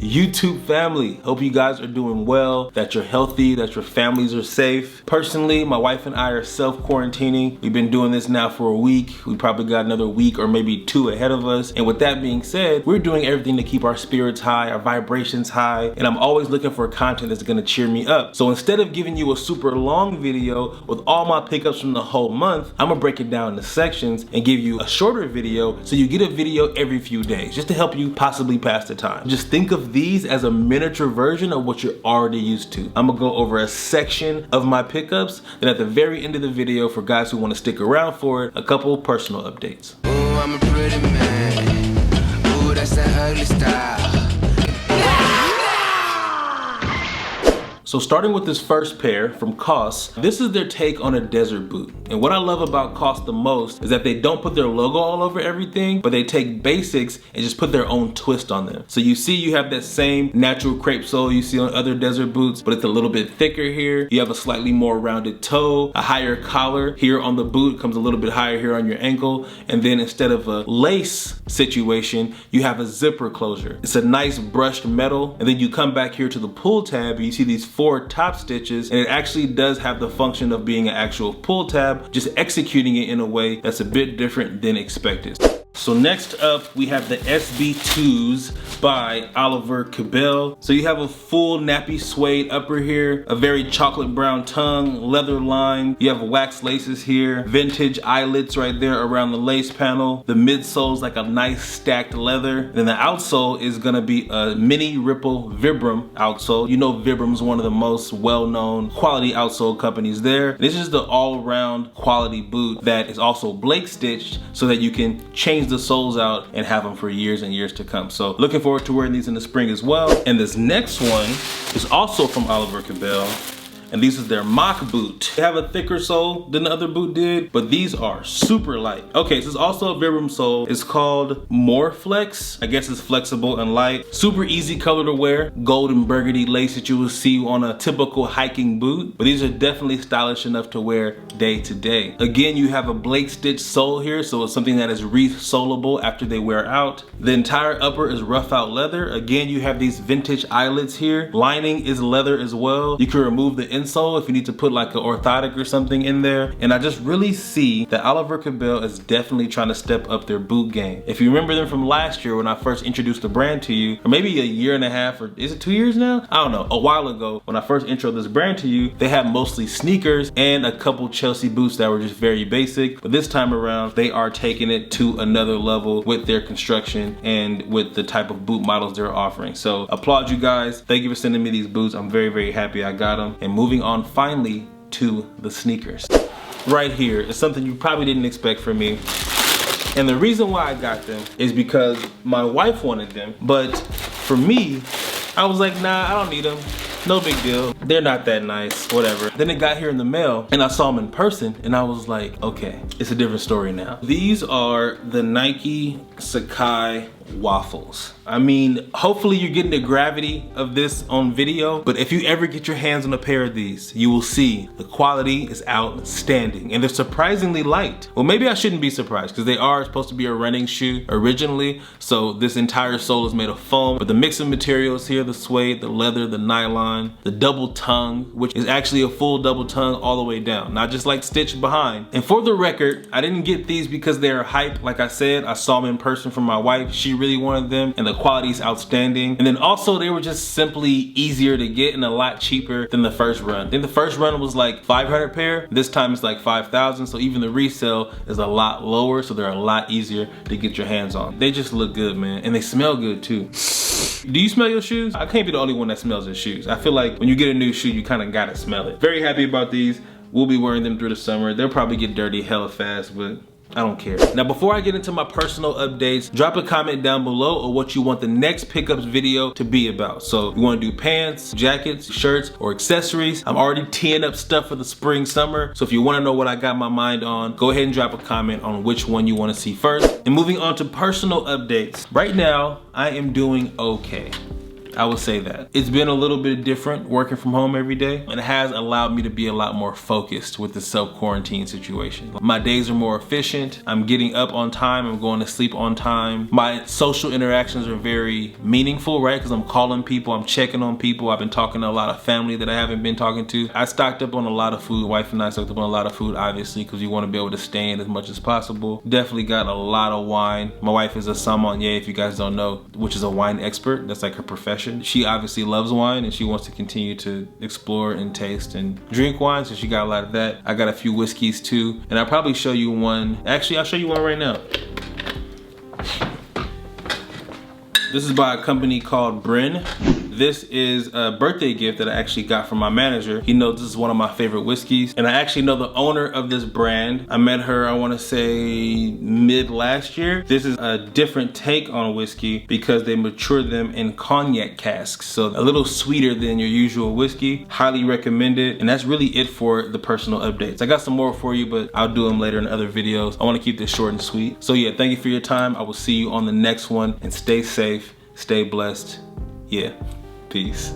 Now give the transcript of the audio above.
YouTube family, hope you guys are doing well, that you're healthy, that your families are safe. Personally, my wife and I are self-quarantining. We've been doing this now for a week. We probably got another week or maybe two ahead of us. And with that being said, we're doing everything to keep our spirits high, our vibrations high, and I'm always looking for content that's gonna cheer me up. So instead of giving you a super long video with all my pickups from the whole month, I'm gonna break it down into sections and give you a shorter video so you get a video every few days, just to help you possibly pass the time. Just think of these as a miniature version of what you're already used to. I'm gonna go over a section of my pickups, then at the very end of the video, for guys who wanna stick around for it, a couple personal updates. Ooh, I'm a pretty man. Ooh, that's that ugly style. So starting with this first pair from COS, this is their take on a desert boot. And what I love about COS the most is that they don't put their logo all over everything, but they take basics and just put their own twist on them. So you see you have that same natural crepe sole you see on other desert boots, but it's a little bit thicker here. You have a slightly more rounded toe, a higher collar here on the boot, comes a little bit higher here on your ankle. And then instead of a lace situation, you have a zipper closure. It's a nice brushed metal. And then you come back here to the pull tab and you see these 4 top stitches, and it actually does have the function of being an actual pull tab, just executing it in a way that's a bit different than expected. So next up, we have the SB2s by Cobell. So you have a full nappy suede upper here, a very chocolate brown tongue, leather line. You have wax laces here, vintage eyelets right there around the lace panel. The midsole's like a nice stacked leather. Then the outsole is gonna be a mini ripple Vibram outsole. You know Vibram's one of the most well-known quality outsole companies there. This is the all-around quality boot that is also Blake stitched so that you can change the soles out and have them for years and years to come. So looking forward to wearing these in the spring as well. And this next one is also from Cobell, and these is their mock boot. They have a thicker sole than the other boot did, but these are super light. Okay, so this is also a Vibram sole. It's called More Flex. I guess it's flexible and light. Super easy color to wear. Gold and burgundy lace that you will see on a typical hiking boot, but these are definitely stylish enough to wear day to day. Again, you have a Blake stitch sole here, so it's something that is re-soleable after they wear out. The entire upper is rough out leather. Again, you have these vintage eyelets here. Lining is leather as well. You can remove the insole if you need to put like an orthotic or something in there. And I just really see that Cobell is definitely trying to step up their boot game. If you remember them from last year when I first introduced the brand to you, or maybe a year and a half, or is it 2 years now? I don't know, a while ago when I first introduced this brand to you, they had mostly sneakers and a couple Chelsea boots that were just very basic. But this time around, they are taking it to another level with their construction and with the type of boot models they're offering. So applaud you guys. Thank you for sending me these boots. I'm very, very happy I got them. And moving on finally to the sneakers. Right here is something you probably didn't expect from me. And the reason why I got them is because my wife wanted them, but for me, I was like, nah, I don't need them. No big deal. They're not that nice, whatever. Then it got here in the mail and I saw them in person and I was like, okay, it's a different story now. These are the Nike Sakai Waffles. I mean, hopefully you're getting the gravity of this on video, but if you ever get your hands on a pair of these, you will see the quality is outstanding and they're surprisingly light. Well, maybe I shouldn't be surprised because they are supposed to be a running shoe originally. So this entire sole is made of foam, but the mix of materials here, the suede, the leather, the nylon, the double tongue, which is actually a full double tongue all the way down, not just like stitched behind. And for the record, I didn't get these because they're hype. Like I said, I saw them in person from my wife. She really wanted them and the quality is outstanding. And then also they were just simply easier to get and a lot cheaper than the first run. I think the first run was like 500 pair. This time it's like 5,000. So even the resale is a lot lower. So they're a lot easier to get your hands on. They just look good, man. And they smell good too. Do you smell your shoes? I can't be the only one that smells his shoes. I feel like when you get a new shoe, you kind of gotta smell it. Very happy about these. We'll be wearing them through the summer. They'll probably get dirty hella fast, but I don't care. Now, before I get into my personal updates, drop a comment down below on what you want the next pickups video to be about. So you want to do pants, jackets, shirts, or accessories? I'm already teeing up stuff for the spring, summer. So if you want to know what I got my mind on, go ahead and drop a comment on which one you want to see first. And moving on to personal updates. Right now, I am doing okay. I would say that. It's been a little bit different working from home every day, and it has allowed me to be a lot more focused with the self-quarantine situation. My days are more efficient. I'm getting up on time. I'm going to sleep on time. My social interactions are very meaningful, right? Because I'm calling people, I'm checking on people. I've been talking to a lot of family that I haven't been talking to. I stocked up on a lot of food. Wife and I stocked up on a lot of food, obviously, because we want to be able to stay in as much as possible. Definitely got a lot of wine. My wife is a sommelier, if you guys don't know, which is a wine expert. That's like her profession. She obviously loves wine and she wants to continue to explore and taste and drink wine, so she got a lot of that. I got a few whiskeys too, and I'll probably show you one. Actually, I'll show you one right now. This is by a company called Bryn. This is a birthday gift that I actually got from my manager. He knows this is one of my favorite whiskeys, and I actually know the owner of this brand. I met her, I wanna say mid last year. This is a different take on whiskey because they mature them in cognac casks, so a little sweeter than your usual whiskey. Highly recommend it, and that's really it for the personal updates. I got some more for you, but I'll do them later in other videos. I wanna keep this short and sweet. So yeah, thank you for your time. I will see you on the next one, and stay safe, stay blessed. Yeah. Peace.